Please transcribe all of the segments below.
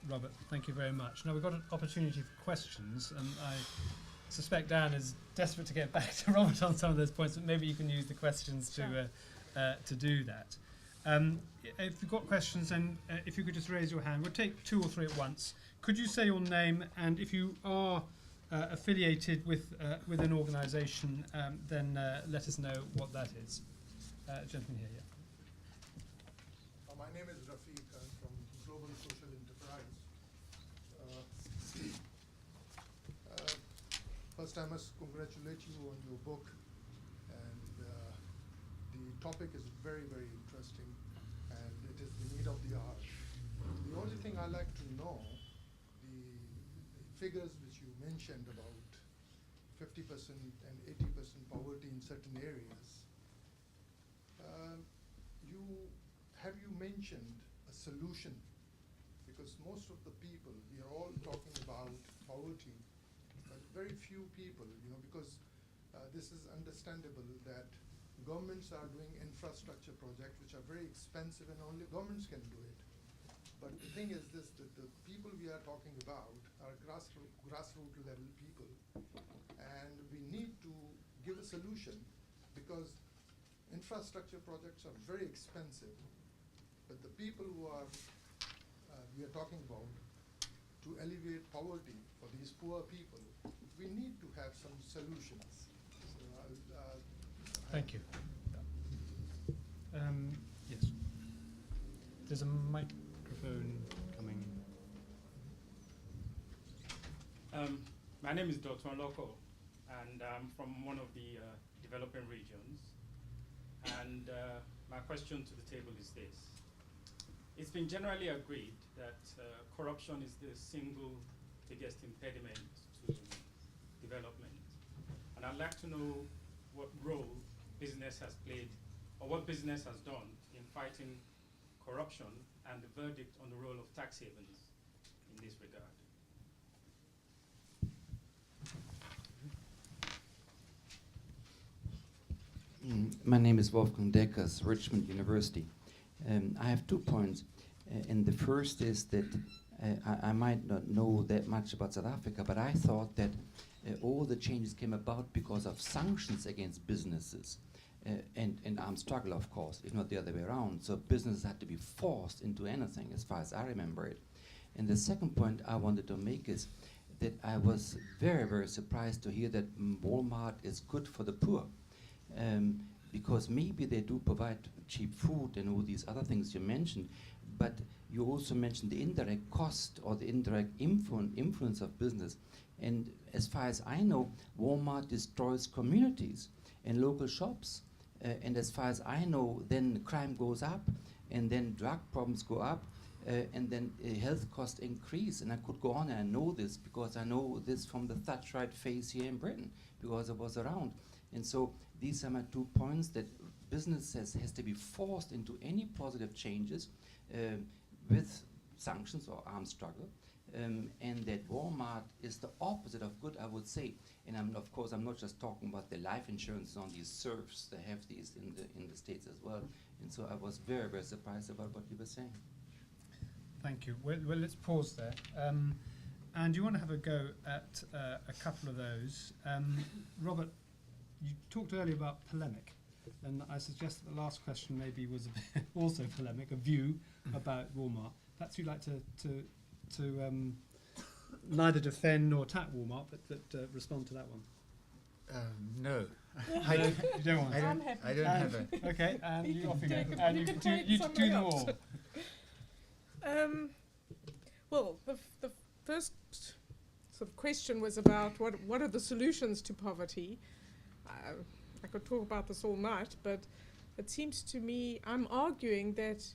Robert. Thank you very much. Now we've got an opportunity for questions, and I suspect Dan is desperate to get back to Robert on some of those points, but maybe you can use the questions to do that. If you've got questions, then if you could just raise your hand. We'll take 2 or 3 at once. Could you say your name, and if you are affiliated with an organisation, then let us know what that is. Gentleman here, yeah. My name is Rafiq. I'm from Global Social Enterprise. First, I must congratulate you on your book, and the topic is very, very interesting, and it is the need of the hour. The only thing I like to know, the figures which you mentioned about 50% and 80% poverty in certain areas. Have you mentioned a solution? Because most of the people, we are all talking about poverty, but very few people, because this is understandable that governments are doing infrastructure projects which are very expensive and only governments can do it. But the thing is this, that the people we are talking about are grassroots level people, and we need to give a solution because infrastructure projects are very expensive. But the people who are we are talking about, to alleviate poverty for these poor people, we need to have some solutions. So thank you. Yes. There's a microphone coming. My name is Dr. Loko, and I'm from one of the developing regions. And my question to the table is this. It's been generally agreed that corruption is the single biggest impediment to development. And I'd like to know what role business has played, or what business has done in fighting corruption, and the verdict on the role of tax havens in this regard. My name is Wolfgang Deckers, Richmond University. I have 2 points, and the first is that I might not know that much about South Africa, but I thought that all the changes came about because of sanctions against businesses and armed struggle, of course, if not the other way around. So businesses had to be forced into anything, as far as I remember it. And the second point I wanted to make is that I was very, very surprised to hear that Walmart is good for the poor. Because maybe they do provide cheap food and all these other things you mentioned, but you also mentioned the indirect cost or the indirect influence of business. And as far as I know, Walmart destroys communities and local shops. And as far as I know, then crime goes up, and then drug problems go up, and then health costs increase. And I could go on, and I know this because I know this from the Thatcherite phase here in Britain, because I was around. And so these are my 2 points, that business has to be forced into any positive changes with sanctions or armed struggle, and that Walmart is the opposite of good, I would say. And of course, I'm not just talking about the life insurance on these serfs. They have these in the States as well. And so I was very, very surprised about what you were saying. Thank you. Well, let's pause there. And you want to have a go at a couple of those. Robert, you talked earlier about polemic, and I suggest that the last question maybe was a bit also polemic, a view about Walmart. Perhaps you'd like to neither defend nor attack Walmart, but respond to that one. No. You don't want to. I don't have a... Okay, and you off you go. And you do them all. Well, the first sort of question was about what are the solutions to poverty. I could talk about this all night, but it seems to me I'm arguing that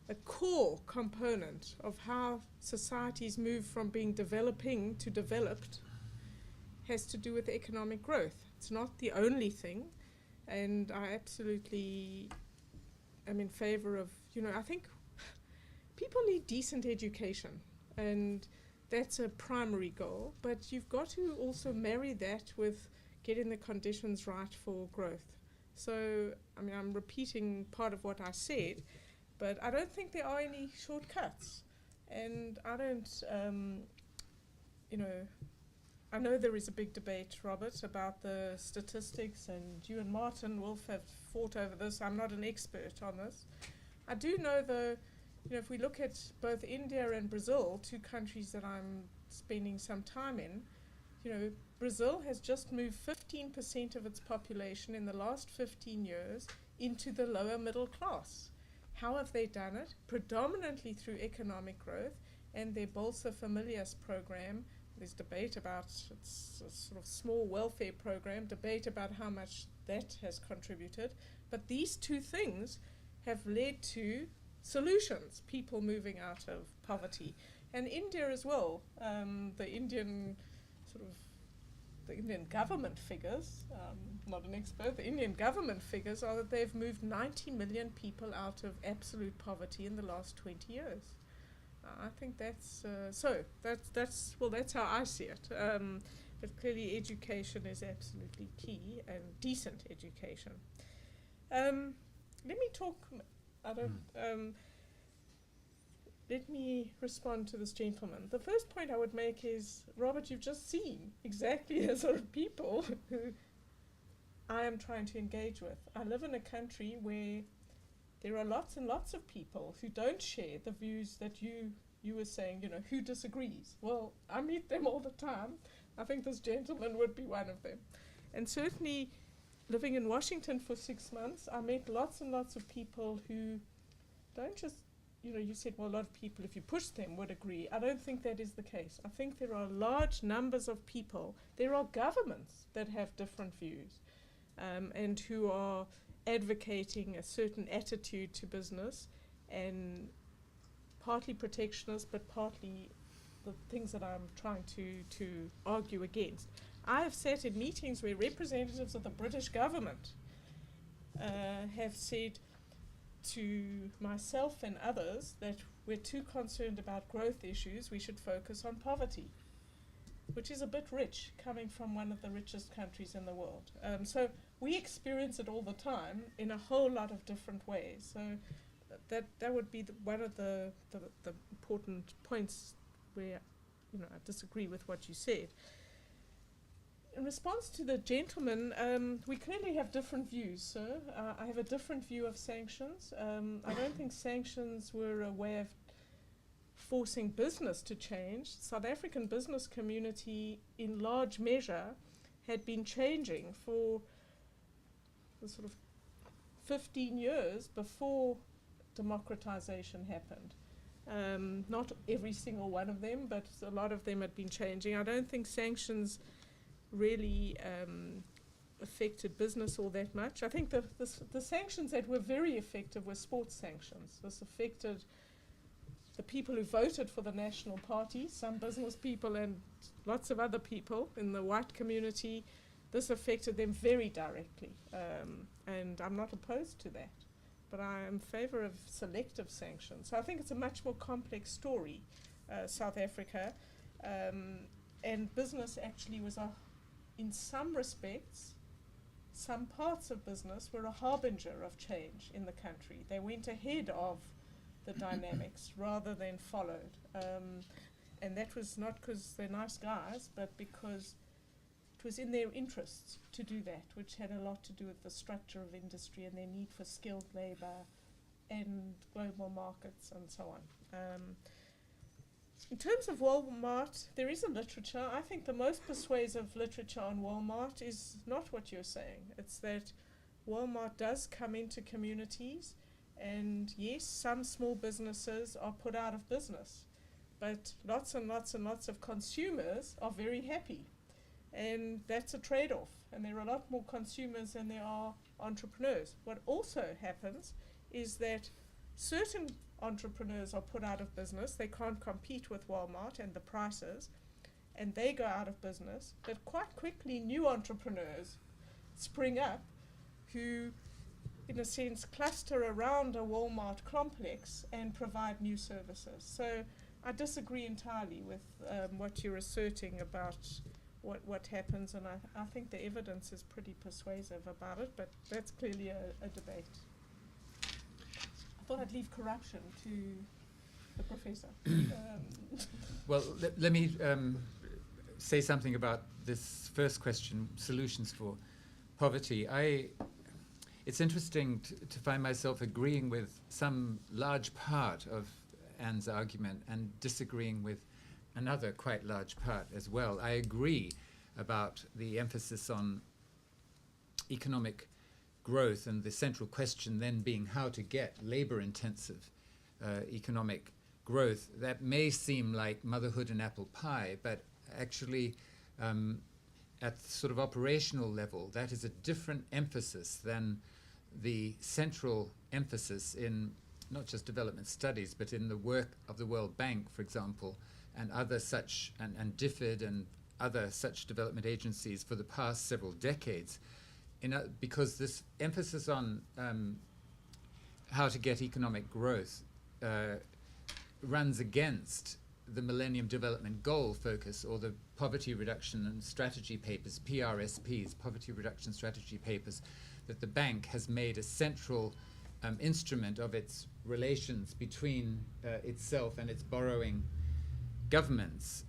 a core component of how societies move from being developing to developed has to do with economic growth. It's not the only thing, and I absolutely am in favor of, I think people need decent education, and that's a primary goal, but you've got to also marry that with getting the conditions right for growth. So, I'm repeating part of what I said, but I don't think there are any shortcuts. And I don't, I know there is a big debate, Robert, about the statistics, and you and Martin Wolf have fought over this. I'm not an expert on this. I do know, though, if we look at both India and Brazil, two countries that I'm spending some time in, Brazil has just moved 15% of its population in the last 15 years into the lower middle class. How have they done it? Predominantly through economic growth and their Bolsa Familias program. There's debate about, it's a sort of small welfare program, debate about how much that has contributed. But these two things have led to solutions, people moving out of poverty. And India as well, the Indian government figures, not an expert, the Indian government figures are that they've moved 90 million people out of absolute poverty in the last 20 years. I think that's that's how I see it. But clearly education is absolutely key, and decent education. Let me talk, let me respond to this gentleman. The first point I would make is, Robert, you've just seen exactly the sort of people who I am trying to engage with. I live in a country where there are lots and lots of people who don't share the views that you were saying, who disagrees. Well, I meet them all the time. I think this gentleman would be one of them. And certainly, living in Washington for 6 months, I met lots and lots of people who don't just, you said, well, a lot of people, if you push them, would agree. I don't think that is the case. I think there are large numbers of people, there are governments that have different views, and who are advocating a certain attitude to business, and partly protectionist, but partly the things that I'm trying to argue against. I have sat in meetings where representatives of the British government have said to myself and others that we're too concerned about growth issues, we should focus on poverty, which is a bit rich, coming from one of the richest countries in the world. So we experience it all the time in a whole lot of different ways. So that would be one of the important points where I disagree with what you said. In response to the gentleman, we clearly have different views, sir. I have a different view of sanctions. I don't think sanctions were a way of forcing business to change. South African business community, in large measure, had been changing for the sort of 15 years before democratization happened. Not every single one of them, but a lot of them had been changing. I don't think sanctions really affected business all that much. I think the sanctions that were very effective were sports sanctions. This affected the people who voted for the National Party, some business people and lots of other people in the white community. This affected them very directly, and I'm not opposed to that. But I am in favor of selective sanctions. So I think it's a much more complex story, South Africa. And business actually was, in some respects, some parts of business were a harbinger of change in the country. They went ahead of the dynamics rather than followed. And that was not because they're nice guys, but because it was in their interests to do that, which had a lot to do with the structure of industry and their need for skilled labor and global markets and so on. In terms of Walmart, there is a literature. I think the most persuasive literature on Walmart is not what you're saying. It's that Walmart does come into communities, and yes, some small businesses are put out of business, but lots and lots and lots of consumers are very happy. And that's a trade-off, and there are a lot more consumers than there are entrepreneurs. What also happens is that certain entrepreneurs are put out of business. They can't compete with Walmart and the prices, and they go out of business. But quite quickly, new entrepreneurs spring up who, in a sense, cluster around a Walmart complex and provide new services. So I disagree entirely with what you're asserting about what happens, and I think the evidence is pretty persuasive about it, but that's clearly a debate. I thought I'd leave corruption to the professor. Well, let me say something about this first question, solutions for poverty. It's interesting to find myself agreeing with some large part of Anne's argument and disagreeing with another quite large part as well. I agree about the emphasis on economic growth and the central question then being how to get labor-intensive economic growth. That may seem like motherhood and apple pie, but actually at sort of operational level, that is a different emphasis than the central emphasis in not just development studies, but in the work of the World Bank, for example, and other such, and DFID and other such development agencies for the past several decades, because this emphasis on how to get economic growth runs against the Millennium Development Goal focus, or the Poverty Reduction and Strategy Papers, PRSPs, Poverty Reduction Strategy Papers, that the bank has made a central instrument of its relations between itself and its borrowing governments.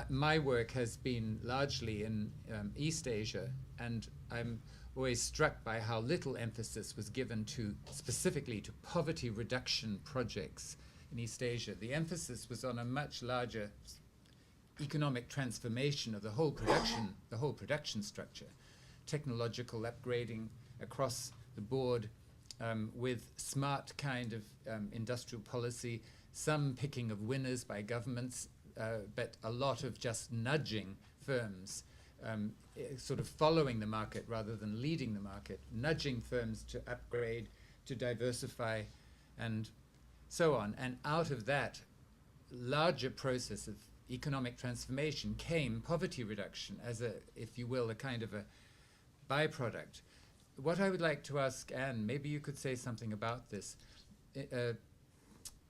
My work has been largely in East Asia, and I'm always struck by how little emphasis was given to specifically to poverty reduction projects in East Asia. The emphasis was on a much larger economic transformation of the whole production structure, technological upgrading across the board, with smart kind of industrial policy, some picking of winners by governments, but a lot of just nudging firms, sort of following the market rather than leading the market, nudging firms to upgrade, to diversify, and so on. And out of that larger process of economic transformation came poverty reduction as a, if you will, a kind of a byproduct. What I would like to ask Anne, maybe you could say something about this.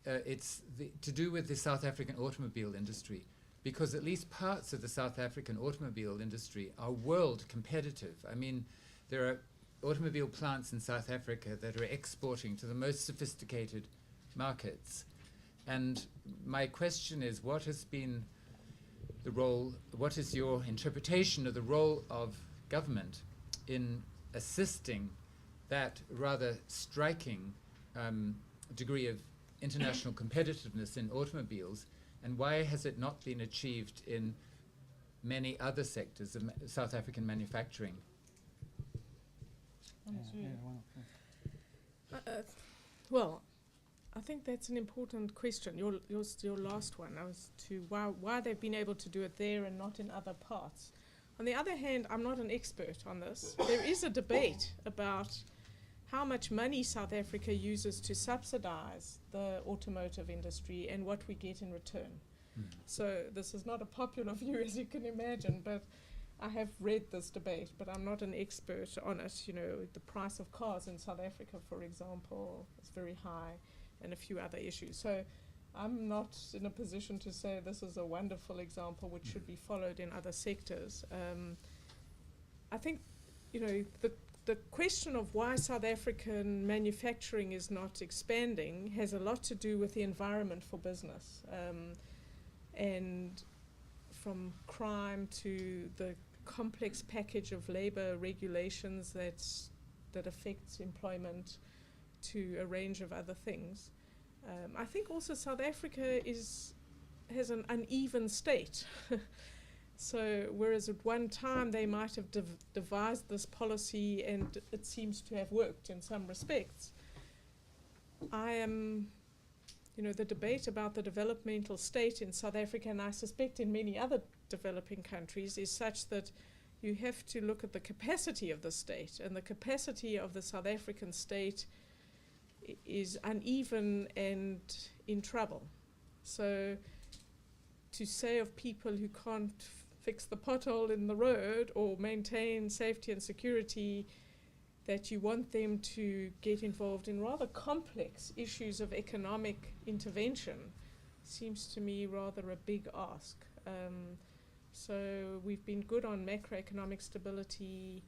It's to do with the South African automobile industry, because at least parts of the South African automobile industry are world competitive. I mean, there are automobile plants in South Africa that are exporting to the most sophisticated markets. And my question is, what has been the role, what is your interpretation of the role of government in assisting that rather striking degree of international competitiveness in automobiles, and why has it not been achieved in many other sectors of South African manufacturing? Well, I think that's an important question. Your last one as to why they've been able to do it there and not in other parts. On the other hand, I'm not an expert on this. There is a debate about how much money South Africa uses to subsidize the automotive industry and what we get in return. So this is not a popular view, as you can imagine, but I have read this debate, but I'm not an expert on it. You know, the price of cars in South Africa, for example, is very high, and a few other issues. So I'm not in a position to say this is a wonderful example which should be followed in other sectors. I think, you know, the question of why South African manufacturing is not expanding has a lot to do with the environment for business, and from crime to the complex package of labor regulations that affects employment to a range of other things. I think also South Africa has an uneven state. So whereas at one time they might have devised this policy and it seems to have worked in some respects, the debate about the developmental state in South Africa, and I suspect in many other developing countries, is such that you have to look at the capacity of the state, and the capacity of the South African state is uneven and in trouble. So to say of people who can't fix the pothole in the road or maintain safety and security that you want them to get involved in rather complex issues of economic intervention seems to me rather a big ask. So we've been good on macroeconomic stability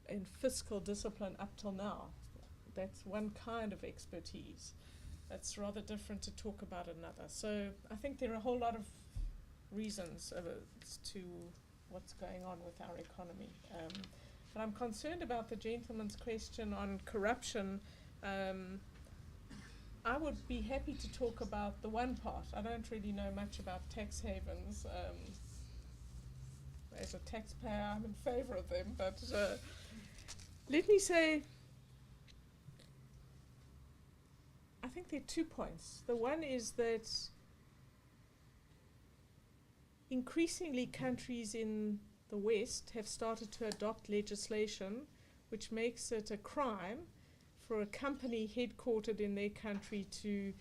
and fiscal discipline up till now. That's one kind of expertise. it's rather different to talk about another. So I think there are a whole lot of reasons to what's going on with our economy. But I'm concerned about the gentleman's question on corruption. I would be happy to talk about the one part. I don't really know much about tax havens. As a taxpayer, I'm in favour of them, but let me say, I think there are 2 points. The one is that increasingly countries in the West have started to adopt legislation which makes it a crime for a company headquartered in their country to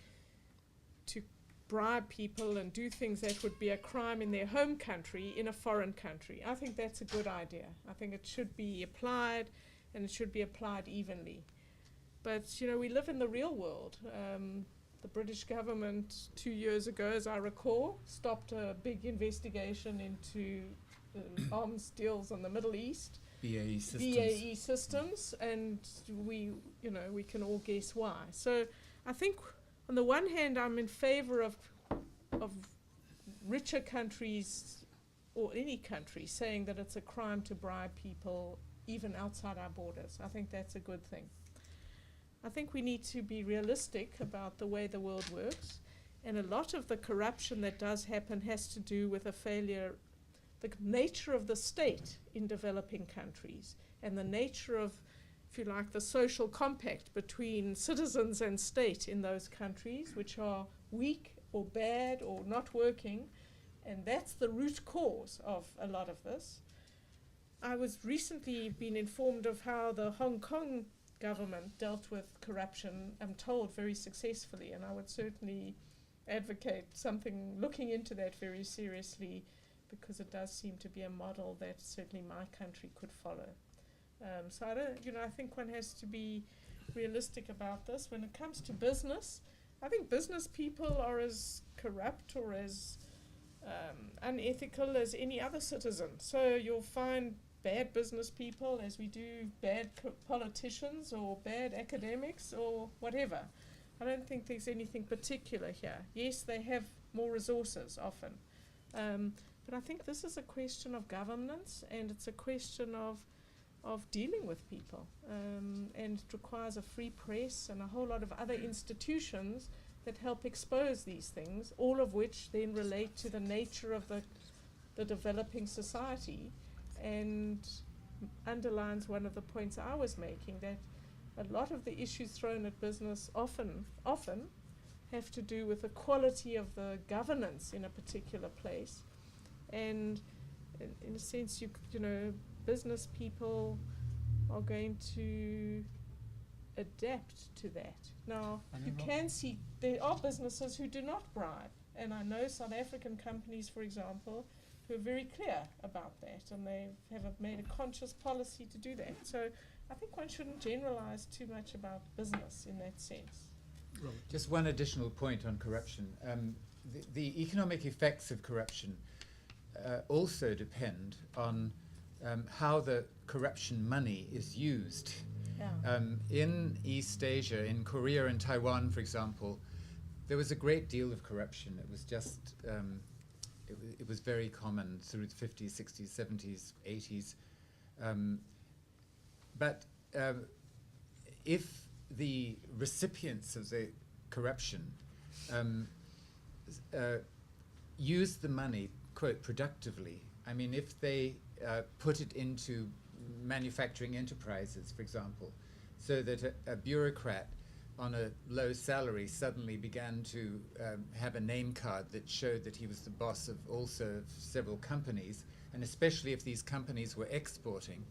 bribe people and do things that would be a crime in their home country in a foreign country. I think that's a good idea. I think it should be applied, and it should be applied evenly. But, you know, we live in the real world. The British government 2 years ago, as I recall, stopped a big investigation into arms deals in the Middle East. BAE systems, and we can all guess why. So I think on the one hand, I'm in favour of richer countries or any country saying that it's a crime to bribe people even outside our borders. I think that's a good thing. I think we need to be realistic about the way the world works, and a lot of the corruption that does happen has to do with a failure, the nature of the state in developing countries, and the nature of, if you like, the social compact between citizens and state in those countries, which are weak or bad or not working, and that's the root cause of a lot of this. I was recently been informed of how the Hong Kong government dealt with corruption, I'm told, very successfully, and I would certainly advocate looking into that very seriously, because it does seem to be a model that certainly my country could follow. So I think one has to be realistic about this. When it comes to business, I think business people are as corrupt or as unethical as any other citizen. So you'll find bad business people as we do bad politicians or bad academics or whatever. I don't think there's anything particular here. Yes, they have more resources often. But I think this is a question of governance, and it's a question of dealing with people. And it requires a free press and a whole lot of other institutions that help expose these things, all of which then relate to the nature of the developing society, and underlines one of the points I was making, that a lot of the issues thrown at business often have to do with the quality of the governance in a particular place. And in a sense, business people are going to adapt to that. Now, you can see there are businesses who do not bribe, and I know South African companies, for example, who are very clear about that, and they have made a conscious policy to do that. So I think one shouldn't generalize too much about business in that sense. Just one additional point on corruption. The economic effects of corruption also depend on how the corruption money is used. Yeah. In East Asia, in Korea and Taiwan, for example, there was a great deal of corruption. It was just, it was very common through the 50s, 60s, 70s, 80s. But if the recipients of the corruption use the money, quote, productively, I mean, if they put it into manufacturing enterprises, for example, so that a bureaucrat on a low salary suddenly began to have a name card that showed that he was the boss of also several companies, and especially if these companies were exporting,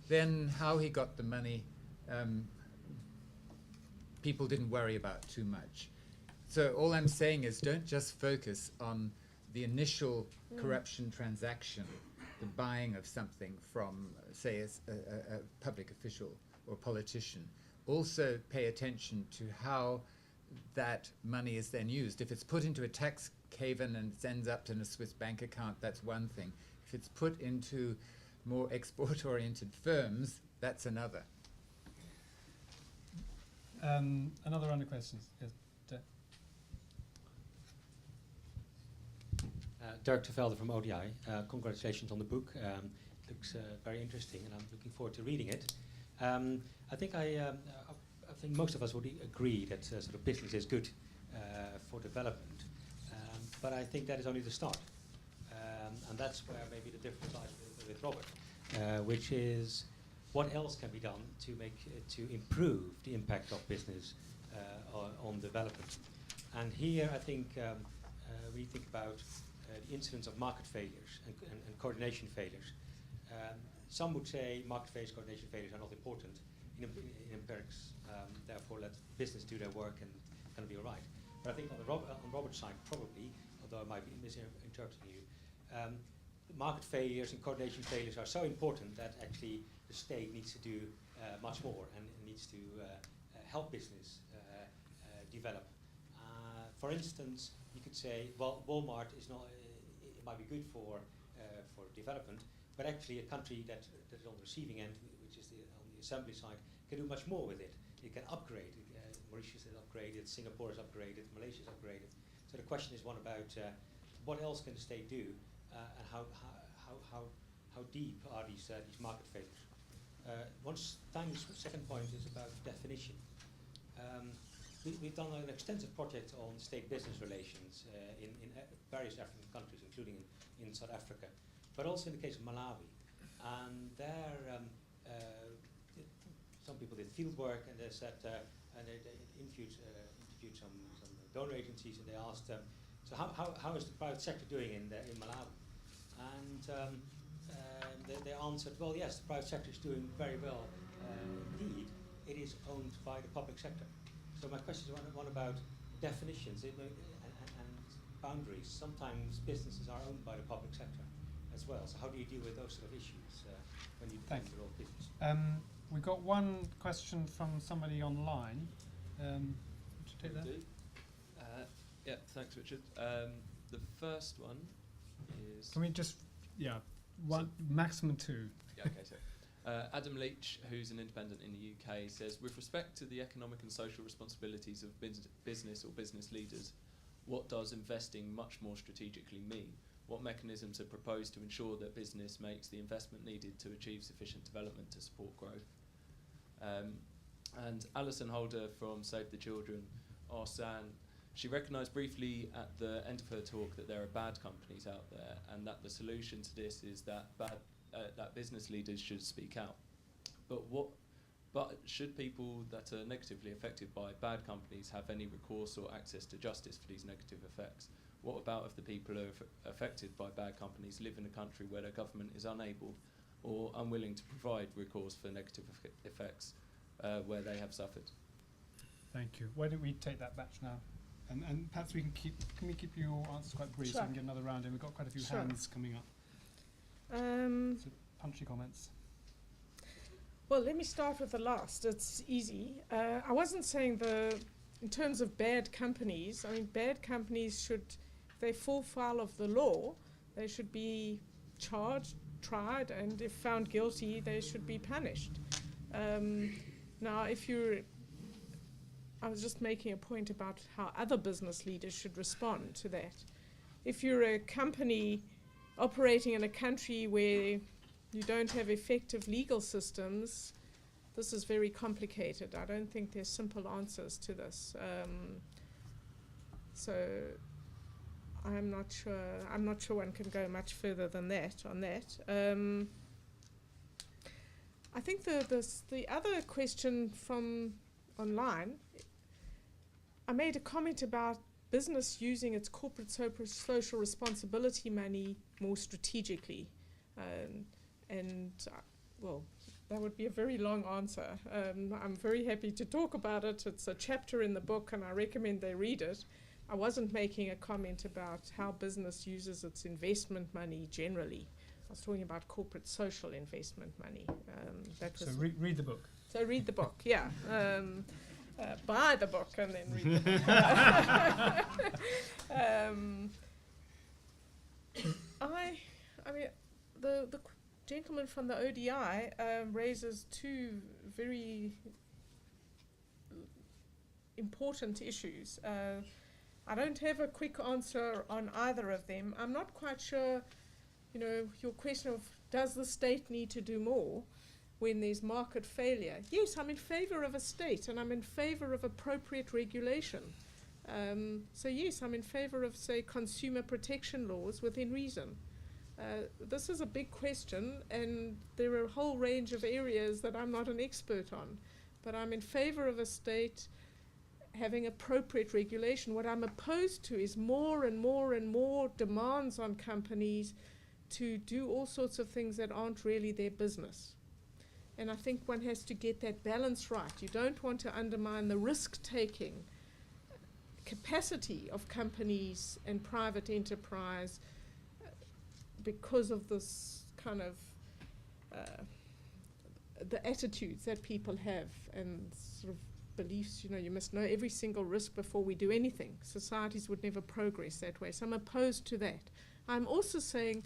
then how he got the money, people didn't worry about too much. So all I'm saying is, don't just focus on the initial corruption transaction, the buying of something from, say, a public official or politician. Also pay attention to how that money is then used. If it's put into a tax haven and it ends up in a Swiss bank account, that's one thing. If it's put into more export-oriented firms, that's another. Another round of questions. Yes. Dirk de Velde from ODI. Congratulations on the book. Looks very interesting, and I'm looking forward to reading it. I think most of us would agree that sort of business is good for development, but I think that is only the start, and that's where maybe the difference lies with Robert, which is what else can be done to improve the impact of business on development. And here, I think we think about the incidence of market failures and coordination failures. Some would say market failures, coordination failures are not important in empirics, therefore let business do their work and it's going to be all right. But I think on Robert's side, probably, although I might be misinterpreting you, market failures and coordination failures are so important that actually the state needs to do much more and needs to help business develop. For instance, you could say, well, Walmart is not. It might be good for development, but actually a country that is on the receiving end, which is on the assembly side, can do much more with it. It can upgrade. Mauritius is upgraded, Singapore is upgraded, Malaysia is upgraded. So the question is one about what else can the state do, and how deep are these market failures? Second point is about definition. We've done an extensive project on state-business relations in various African countries, including in South Africa, but also in the case of Malawi. And there, some people did field work, and they said, and they interviewed some donor agencies, and they asked them, so how is the private sector doing in Malawi? And they answered, well, yes, the private sector is doing very well indeed. It is owned by the public sector. So my question is one about definitions and boundaries. Sometimes businesses are owned by the public sector as well. So how do you deal with those sort of issues when you define the role of business? We've got one question from somebody online. Would you take that? Yeah, thanks, Richard. The first one is... Can we just, one, maximum two. Yeah, okay, so Adam Leach, who's an independent in the UK, says, with respect to the economic and social responsibilities of business or business leaders, what does investing much more strategically mean? What mechanisms are proposed to ensure that business makes the investment needed to achieve sufficient development to support growth? And Alison Holder from Save the Children asked Anne, she recognised briefly at the end of her talk that there are bad companies out there, and that the solution to this is that that business leaders should speak out. But should people that are negatively affected by bad companies have any recourse or access to justice for these negative effects? What about if the people who are affected by bad companies live in a country where their government is unable or unwilling to provide recourse for negative effects where they have suffered? Thank you. Why don't we take that batch now? And perhaps we can we keep your answers quite brief so we can get another round in? We've got quite a few hands coming up. So punchy comments. Well, let me start with the last. It's easy. I wasn't saying in terms of bad companies, I mean, bad companies should, if they fall foul of the law, they should be charged, tried, and if found guilty, they should be punished. Now, I was just making a point about how other business leaders should respond to that. If you're a company operating in a country where you don't have effective legal systems, this is very complicated. I don't think there's simple answers to this. So I'm not sure one can go much further than that on that. I think the other question from online, I made a comment about business using its corporate social responsibility money more strategically. Well, that would be a very long answer. I'm very happy to talk about it. It's a chapter in the book, and I recommend they read it. I wasn't making a comment about how business uses its investment money generally. I was talking about corporate social investment money. So read the book. So read the book, yeah. Buy the book and then read the book. I mean, the gentleman from the ODI raises two very important issues. I don't have a quick answer on either of them. I'm not quite sure, your question of does the state need to do more when there's market failure? Yes, I'm in favor of a state, and I'm in favor of appropriate regulation. So yes, I'm in favor of, say, consumer protection laws within reason. This is a big question, and there are a whole range of areas that I'm not an expert on. But I'm in favor of a state having appropriate regulation. What I'm opposed to is more and more and more demands on companies to do all sorts of things that aren't really their business. And I think one has to get that balance right. You don't want to undermine the risk-taking capacity of companies and private enterprise because of this kind of the attitudes that people have and sort of beliefs, you must know every single risk before we do anything. Societies would never progress that way. So I'm opposed to that. I'm also saying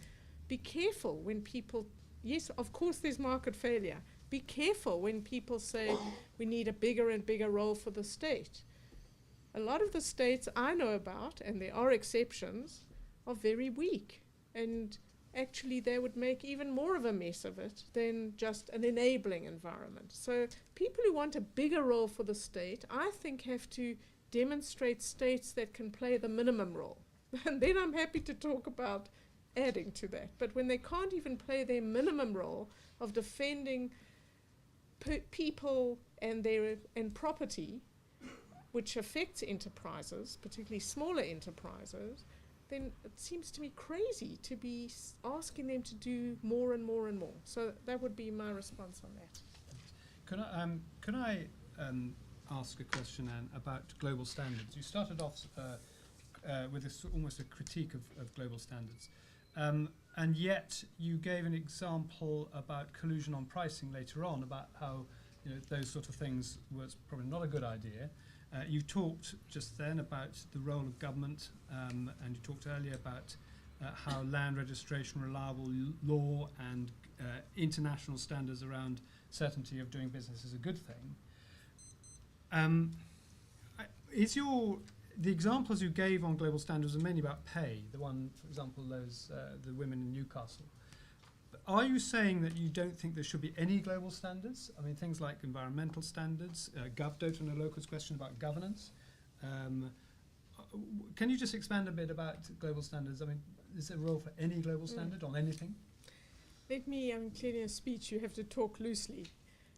be careful when people, yes, of course there's market failure. Be careful when people say we need a bigger and bigger role for the state. A lot of the states I know about, and there are exceptions, are very weak. And actually they would make even more of a mess of it than just an enabling environment. So people who want a bigger role for the state, I think, have to demonstrate states that can play the minimum role. And then I'm happy to talk about adding to that. But when they can't even play their minimum role of defending people and property, which affects enterprises, particularly smaller enterprises, then it seems to me crazy to be asking them to do more and more and more. So that would be my response on that. Can I ask a question, Anne, about global standards? You started off with almost a critique of global standards, and yet you gave an example about collusion on pricing later on, about how those sort of things was probably not a good idea. You talked just then about the role of government, and you talked earlier about how land registration, reliable law, and international standards around certainty of doing business is a good thing. The examples you gave on global standards are mainly about pay. The one, for example, the women in Newcastle. Are you saying that you don't think there should be any global standards? I mean, things like environmental standards, GovDote and a local's question about governance. Can you just expand a bit about global standards? I mean, is there a role for any global standard on anything? Let me, clearly in a speech you have to talk loosely.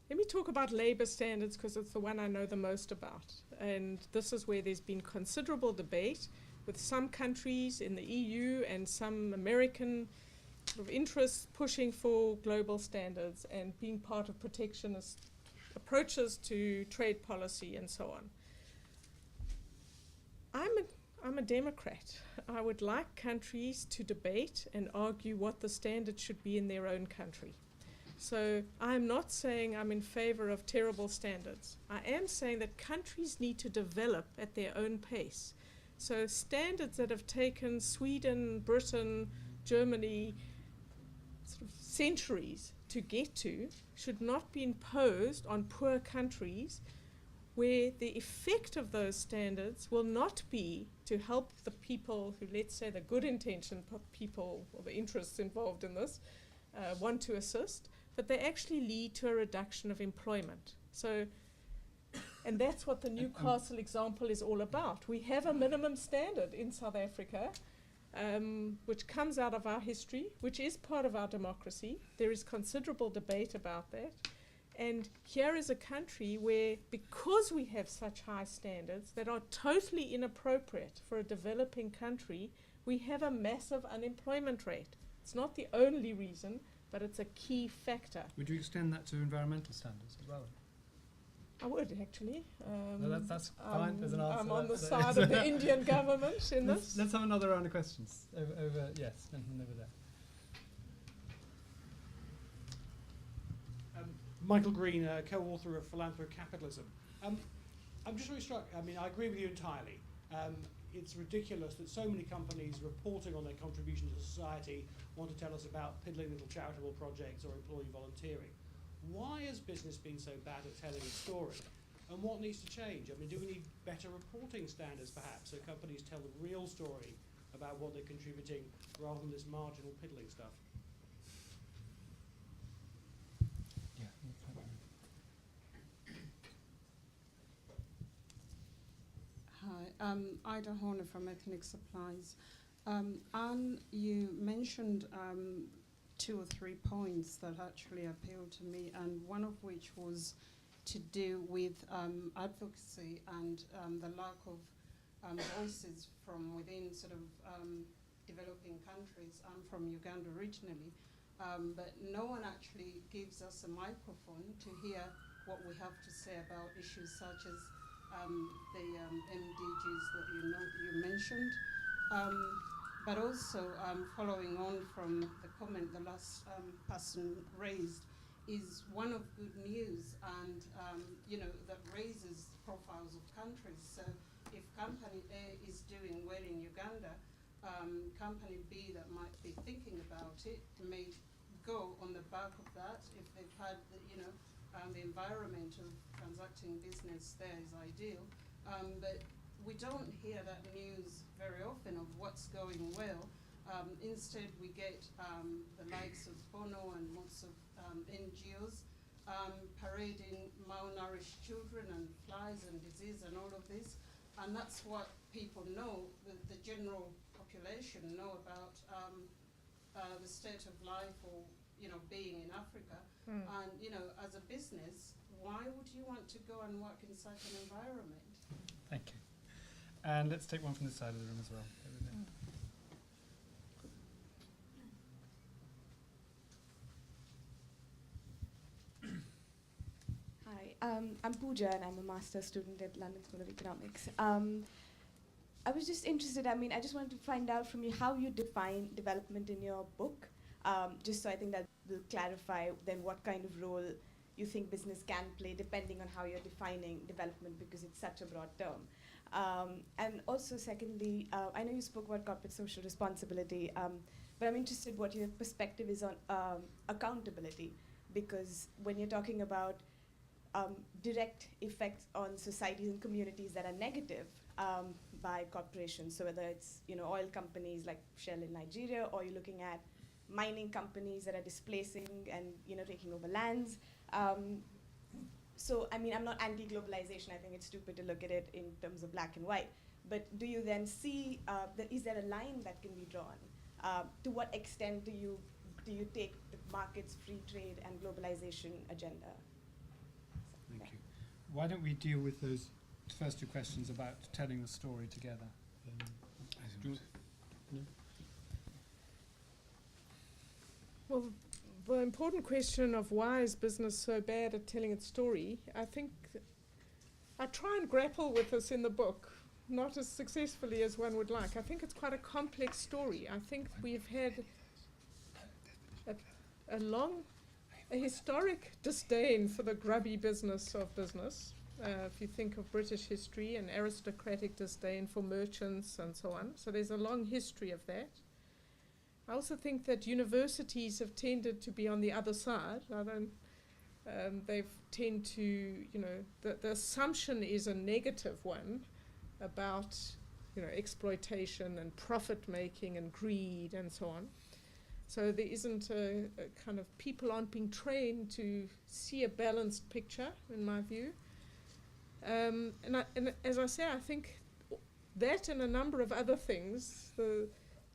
Let me talk about labour standards because it's the one I know the most about. And this is where there's been considerable debate with some countries in the EU and some American sort of interests pushing for global standards and being part of protectionist approaches to trade policy and so on. I'm a Democrat. I would like countries to debate and argue what the standards should be in their own country. So I'm not saying I'm in favor of terrible standards. I am saying that countries need to develop at their own pace. So standards that have taken Sweden, Britain, Germany sort of centuries to get to should not be imposed on poor countries where the effect of those standards will not be to help the people who, let's say, the good intentioned people or the interests involved in this want to assist, but they actually lead to a reduction of employment. So, and that's what the Newcastle example is all about. We have a minimum standard in South Africa, which comes out of our history, which is part of our democracy. There is considerable debate about that. And here is a country where, because we have such high standards that are totally inappropriate for a developing country, we have a massive unemployment rate. It's not the only reason, but it's a key factor. Would you extend that to environmental standards as well? I would, actually. No, that's fine. There's an answer. I'm on the side of the Indian government in this. Let's have another round of questions. Over yes, gentleman over there. Michael Green, co-author of Philanthrocapitalism. I'm just really struck. I mean, I agree with you entirely. It's ridiculous that so many companies reporting on their contribution to society want to tell us about piddling little charitable projects or employee volunteering. Why has business been so bad at telling its story? and what needs to change? I mean, do we need better reporting standards perhaps so companies tell the real story about what they're contributing rather than this marginal piddling stuff? Hi, Ida Horner from Ethnic Supplies. Anne, you mentioned 2 or 3 points that actually appealed to me, and one of which was to do with advocacy and the lack of voices from within sort of developing countries. I'm from Uganda originally, but no one actually gives us a microphone to hear what we have to say about issues such as the MDGs that you mentioned. But also, following on from the comment the last person raised, is one of good news, and that raises profiles of countries. So if company A is doing well in Uganda, company B that might be thinking about it may go on the back of that if they've had the environment of transacting business there is ideal. But we don't hear that news very often of what's going well. Instead, we get the likes of Bono and lots of NGOs parading malnourished children and flies and disease and all of this. And that's what people know, the general population know about the state of life or being in Africa. And as a business, why would you want to go and work in such an environment? Thank you. And let's take one from this side of the room as well. Hi, I'm Pooja and I'm a master's student at London School of Economics. I was just interested, I just wanted to find out from you how you define development in your book, just so I think that will clarify then what kind of role you think business can play depending on how you're defining development, because it's such a broad term. And also secondly, I know you spoke about corporate social responsibility, but I'm interested what your perspective is on accountability, because when you're talking about direct effects on societies and communities that are negative by corporations, so whether it's oil companies like Shell in Nigeria, or you're looking at mining companies that are displacing and taking over lands. So I'm not anti-globalization. I think it's stupid to look at it in terms of black and white. But do you then see is there a line that can be drawn? To what extent do you take the markets, free trade, and globalization agenda? Thank you. Why don't we deal with those first 2 questions about telling the story together? Well, the important question of why is business so bad at telling its story, I think I try and grapple with this in the book, not as successfully as one would like. I think it's quite a complex story. I think we've had a historic disdain for the grubby business of business. If you think of British history, an aristocratic disdain for merchants and so on. So there's a long history of that. I also think that universities have tended to be on the other side. They've tend to, the assumption is a negative one about, exploitation and profit making and greed and so on. So there isn't a kind of, people aren't being trained to see a balanced picture, in my view. And as I say, I think that and a number of other things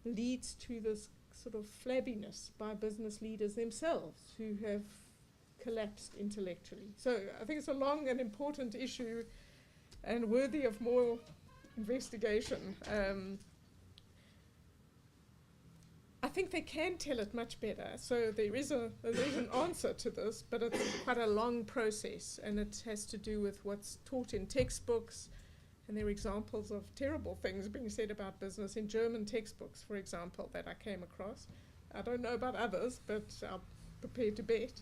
leads to this sort of flabbiness by business leaders themselves who have collapsed intellectually. So I think it's a long and important issue and worthy of more investigation. I think they can tell it much better. So there is an answer to this, but it's quite a long process, and it has to do with what's taught in textbooks. And there are examples of terrible things being said about business in German textbooks, for example, that I came across. I don't know about others, but I'm prepared to bet.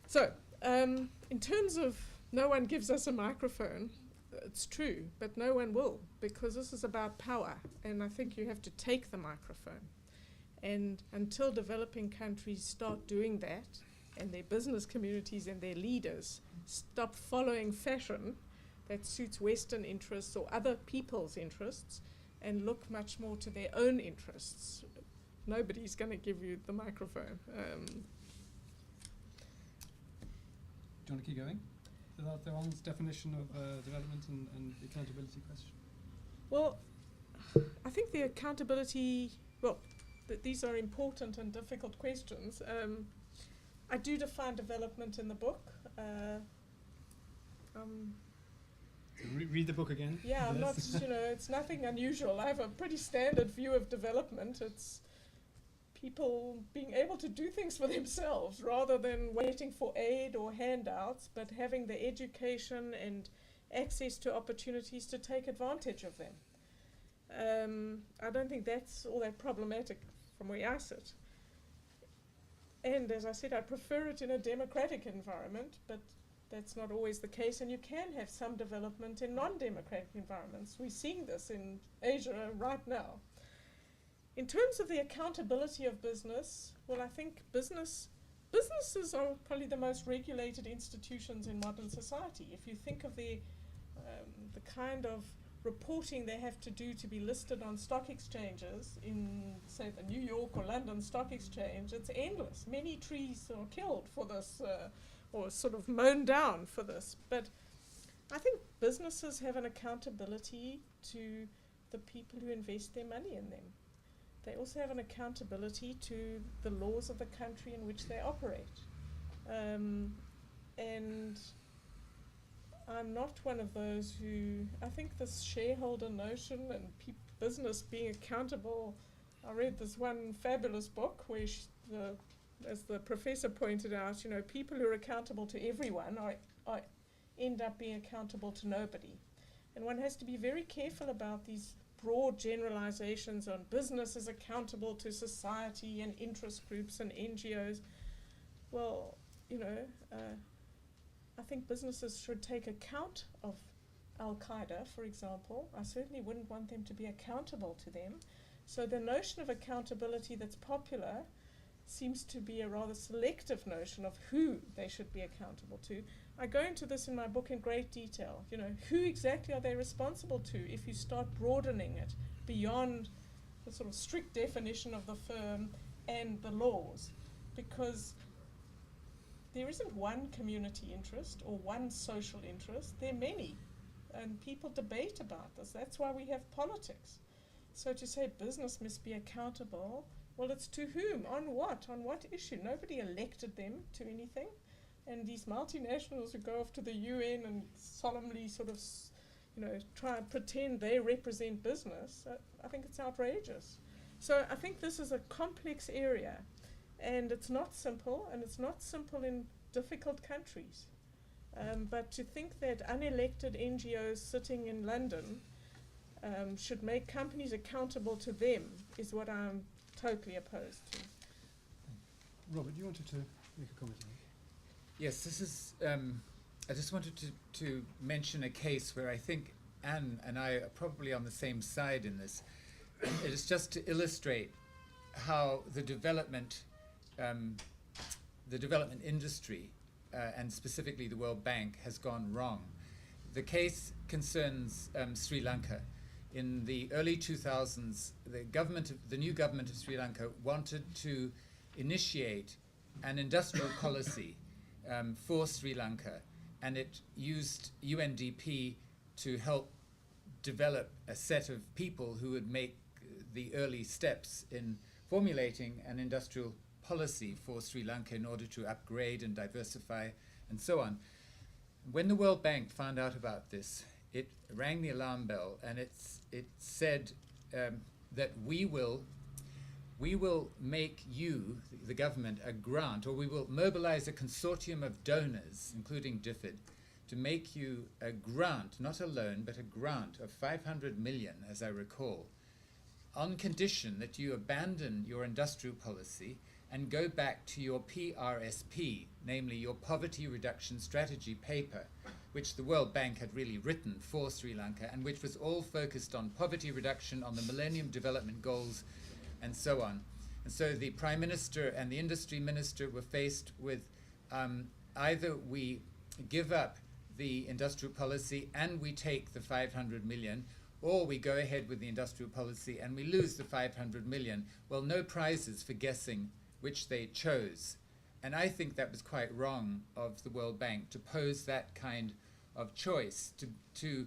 So, in terms of no one gives us a microphone, it's true, but no one will, because this is about power, and I think you have to take the microphone. And until developing countries start doing that, and their business communities and their leaders stop following fashion that suits Western interests or other people's interests and look much more to their own interests. Nobody's going to give you the microphone. Do you want to keep going? About Theron's definition of development and the accountability question? Well, I think the accountability, well, these are important and difficult questions. I do define development in the book. Read the book again. Yeah, I'm not, it's nothing unusual. I have a pretty standard view of development. It's people being able to do things for themselves rather than waiting for aid or handouts, but having the education and access to opportunities to take advantage of them. I don't think that's all that problematic from where I sit. And as I said, I prefer it in a democratic environment, but that's not always the case, and you can have some development in non-democratic environments. We're seeing this in Asia right now. In terms of the accountability of business, well, I think businesses are probably the most regulated institutions in modern society. If you think of the kind of reporting they have to do to be listed on stock exchanges in, say, the New York or London Stock Exchange, it's endless. Many trees are killed for this, or sort of mown down for this. But I think businesses have an accountability to the people who invest their money in them. They also have an accountability to the laws of the country in which they operate. And I'm not one of those who, I think this shareholder notion and business being accountable, I read this one fabulous book where as the professor pointed out, people who are accountable to everyone end up being accountable to nobody. And one has to be very careful about these broad generalizations on business is accountable to society and interest groups and NGOs. Well, I think businesses should take account of Al-Qaeda, for example. I certainly wouldn't want them to be accountable to them. So the notion of accountability that's popular seems to be a rather selective notion of who they should be accountable to. I go into this in my book in great detail. Who exactly are they responsible to if you start broadening it beyond the sort of strict definition of the firm and the laws? Because there isn't one community interest or one social interest. There are many, and people debate about this. That's why we have politics. So to say business must be accountable, well, it's to whom? On what? On what issue? Nobody elected them to anything. And these multinationals who go off to the UN and solemnly sort of, try and pretend they represent business, I think it's outrageous. So I think this is a complex area, and it's not simple, and it's not simple in difficult countries. But to think that unelected NGOs sitting in London should make companies accountable to them is what I'm totally opposed to. Robert, you wanted to make a comment? Yes, this is, I just wanted to mention a case where I think Anne and I are probably on the same side in this. It is just to illustrate how the development industry, and specifically the World Bank, has gone wrong. The case concerns Sri Lanka. In the early 2000s, the new government of Sri Lanka wanted to initiate an industrial policy for Sri Lanka, and it used UNDP to help develop a set of people who would make the early steps in formulating an industrial policy for Sri Lanka in order to upgrade and diversify and so on. When the World Bank found out about this, it rang the alarm bell, and it said that we will make you, the government, a grant, or we will mobilize a consortium of donors, including DFID, to make you a grant, not a loan, but a grant of 500 million, as I recall, on condition that you abandon your industrial policy and go back to your PRSP, namely your Poverty Reduction Strategy paper, which the World Bank had really written for Sri Lanka, and which was all focused on poverty reduction, on the Millennium Development Goals, and so on. And so the Prime Minister and the Industry Minister were faced with either we give up the industrial policy and we take the 500 million, or we go ahead with the industrial policy and we lose the 500 million. Well, no prizes for guessing which they chose. And I think that was quite wrong of the World Bank to pose that kind of choice, to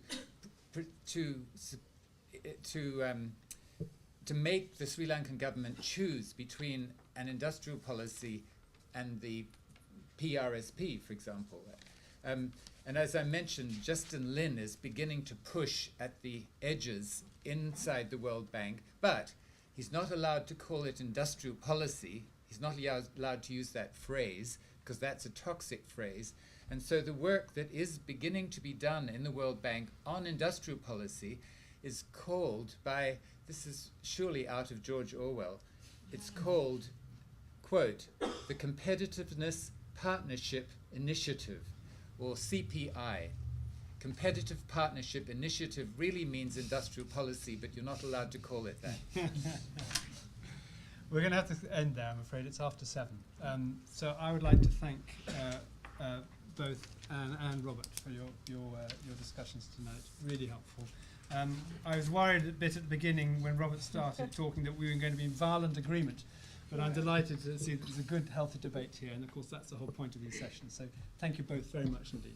make the Sri Lankan government choose between an industrial policy and the PRSP, for example. And as I mentioned, Justin Lin is beginning to push at the edges inside the World Bank, but he's not allowed to call it industrial policy. He's not allowed to use that phrase, because that's a toxic phrase. And so the work that is beginning to be done in the World Bank on industrial policy is called by, this is surely out of George Orwell, it's called, quote, the Competitiveness Partnership Initiative, or CPI. Competitive Partnership Initiative really means industrial policy, but you're not allowed to call it that. We're going to have to end there, I'm afraid. It's after 7. So I would like to thank both Anne and Robert for your discussions tonight. Really helpful. I was worried a bit at the beginning when Robert started talking that we were going to be in violent agreement, but I'm delighted to see that there's a good, healthy debate here, and of course that's the whole point of these sessions. So thank you both very much indeed.